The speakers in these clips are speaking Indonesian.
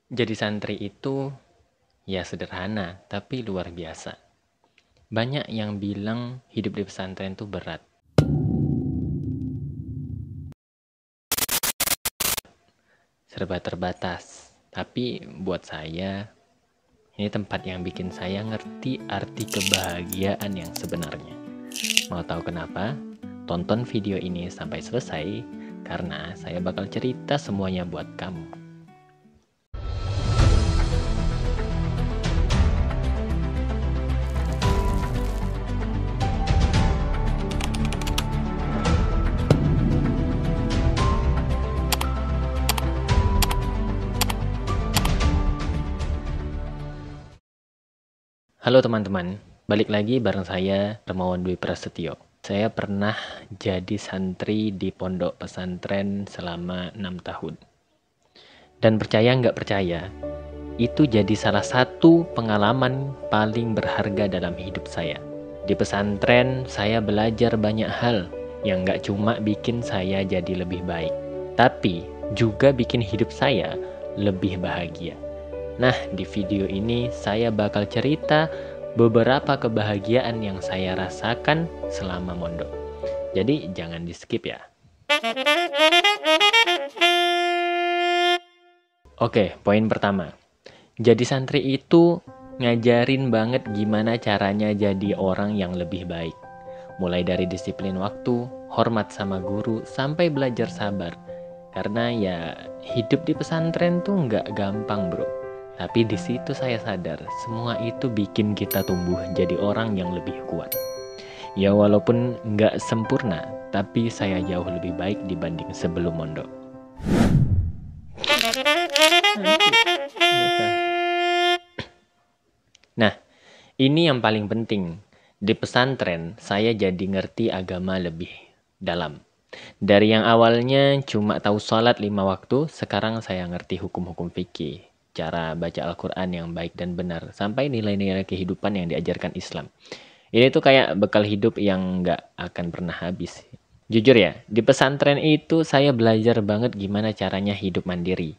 Jadi santri itu ya sederhana, tapi luar biasa. Banyak yang bilang hidup di pesantren itu berat. Serba terbatas. Tapi buat saya, ini tempat yang bikin saya ngerti arti kebahagiaan yang sebenarnya. Mau tahu kenapa? Tonton video ini sampai selesai, karena saya bakal cerita semuanya buat kamu. Halo teman-teman, balik lagi bareng saya, Hermawan Dwi Prasetyo. Saya pernah jadi santri di pondok pesantren selama 6 tahun. Dan percaya nggak percaya, itu jadi salah satu pengalaman paling berharga dalam hidup saya. Di pesantren, saya belajar banyak hal yang nggak cuma bikin saya jadi lebih baik, tapi juga bikin hidup saya lebih bahagia. Nah, di video ini saya bakal cerita beberapa kebahagiaan yang saya rasakan selama mondok. Jadi jangan di-skip ya. Oke, poin pertama. Jadi santri itu ngajarin banget gimana caranya jadi orang yang lebih baik. Mulai dari disiplin waktu, hormat sama guru, sampai belajar sabar. Karena ya hidup di pesantren tuh nggak gampang bro. Tapi di situ saya sadar, semua itu bikin kita tumbuh jadi orang yang lebih kuat. Ya walaupun nggak sempurna, tapi saya jauh lebih baik dibanding sebelum mondok. Nah, ini yang paling penting. Di pesantren, saya jadi ngerti agama lebih dalam. Dari yang awalnya cuma tahu sholat 5 waktu, sekarang saya ngerti hukum-hukum fikih, cara baca Al-Quran yang baik dan benar, sampai nilai-nilai kehidupan yang diajarkan Islam. Ini tuh kayak bekal hidup yang nggak akan pernah habis. Jujur ya, di pesantren itu saya belajar banget gimana caranya hidup mandiri.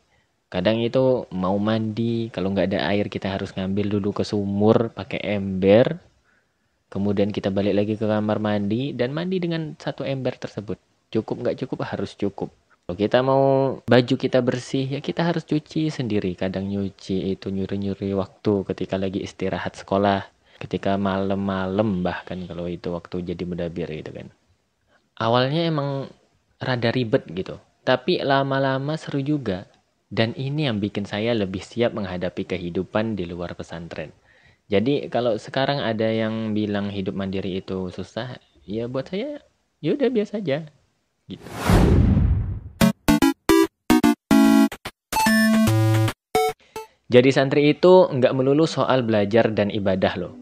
Kadang itu mau mandi, kalau nggak ada air kita harus ngambil dulu ke sumur pakai ember. Kemudian kita balik lagi ke kamar mandi dan mandi dengan satu ember tersebut. Cukup nggak cukup harus cukup. Kalau kita mau baju kita bersih ya kita harus cuci sendiri. Kadang nyuci itu nyuri-nyuri waktu ketika lagi istirahat sekolah. Ketika malam-malam bahkan kalau itu waktu jadi mudabir gitu kan. Awalnya emang rada ribet gitu. Tapi lama-lama seru juga. Dan ini yang bikin saya lebih siap menghadapi kehidupan di luar pesantren. Jadi kalau sekarang ada yang bilang hidup mandiri itu susah, ya buat saya ya udah biasa aja gitu. Jadi santri itu nggak melulu soal belajar dan ibadah loh.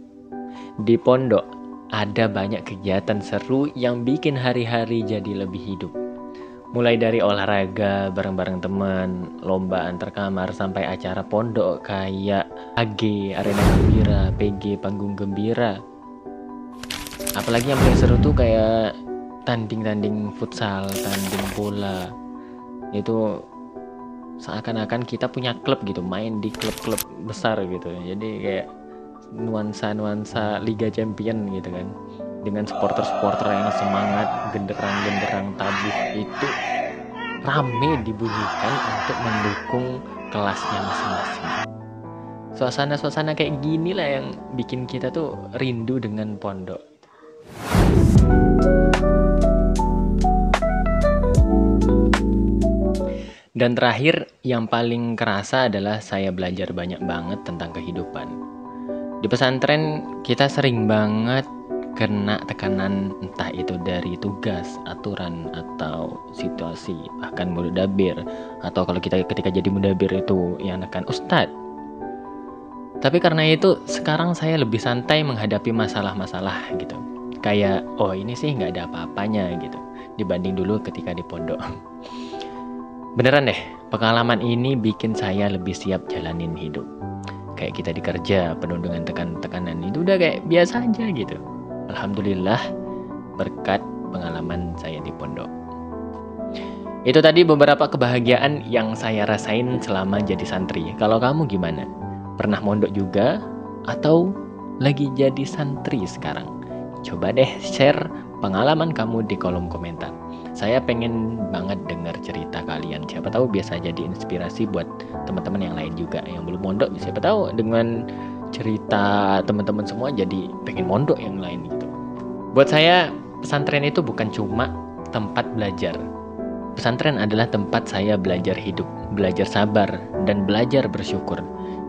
Di pondok ada banyak kegiatan seru yang bikin hari-hari jadi lebih hidup. Mulai dari olahraga bareng-bareng teman, lomba antar kamar, sampai acara pondok kayak AG, Arena Gembira, PG, Panggung Gembira. Apalagi yang paling seru tuh kayak tanding-tanding futsal, tanding bola. Itu seakan-akan kita punya klub gitu, main di klub-klub besar gitu. Jadi kayak nuansa-nuansa Liga Champion gitu kan. Dengan supporter-supporter yang semangat, genderang-genderang tabuh itu rame dibunyikan untuk mendukung kelasnya masing-masing. Suasana-suasana kayak gini lah yang bikin kita tuh rindu dengan pondok. Dan terakhir, yang paling kerasa adalah saya belajar banyak banget tentang kehidupan. Di pesantren kita sering banget kena tekanan entah itu dari tugas, aturan, atau situasi, bahkan mudabir, atau kalau kita ketika jadi mudabir itu yang nekan ustadz. Tapi karena itu sekarang saya lebih santai menghadapi masalah-masalah gitu. Kayak oh ini sih nggak ada apa-apanya gitu dibanding dulu ketika di pondok. Beneran deh, pengalaman ini bikin saya lebih siap jalanin hidup. Kayak kita di kerja penuh dengan tekanan itu udah kayak biasa aja gitu. Alhamdulillah berkat pengalaman saya di pondok. Itu tadi beberapa kebahagiaan yang saya rasain selama jadi santri. Kalau kamu gimana? Pernah mondok juga? Atau lagi jadi santri sekarang? Coba deh share pengalaman kamu di kolom komentar. Saya pengen banget dengar cerita kalian. Siapa tahu biasa jadi inspirasi buat teman-teman yang lain juga yang belum mondok. Siapa tahu dengan cerita teman-teman semua jadi pengen mondok yang lain gitu. Buat saya pesantren itu bukan cuma tempat belajar. Pesantren adalah tempat saya belajar hidup, belajar sabar, dan belajar bersyukur.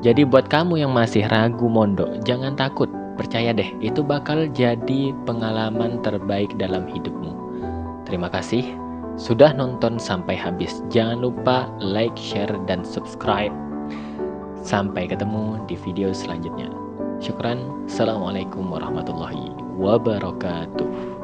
Jadi buat kamu yang masih ragu mondok, jangan takut. Percaya deh, itu bakal jadi pengalaman terbaik dalam hidupmu. Terima kasih sudah nonton sampai habis. Jangan lupa like, share, dan subscribe. Sampai ketemu di video selanjutnya. Syukran. Assalamualaikum warahmatullahi wabarakatuh.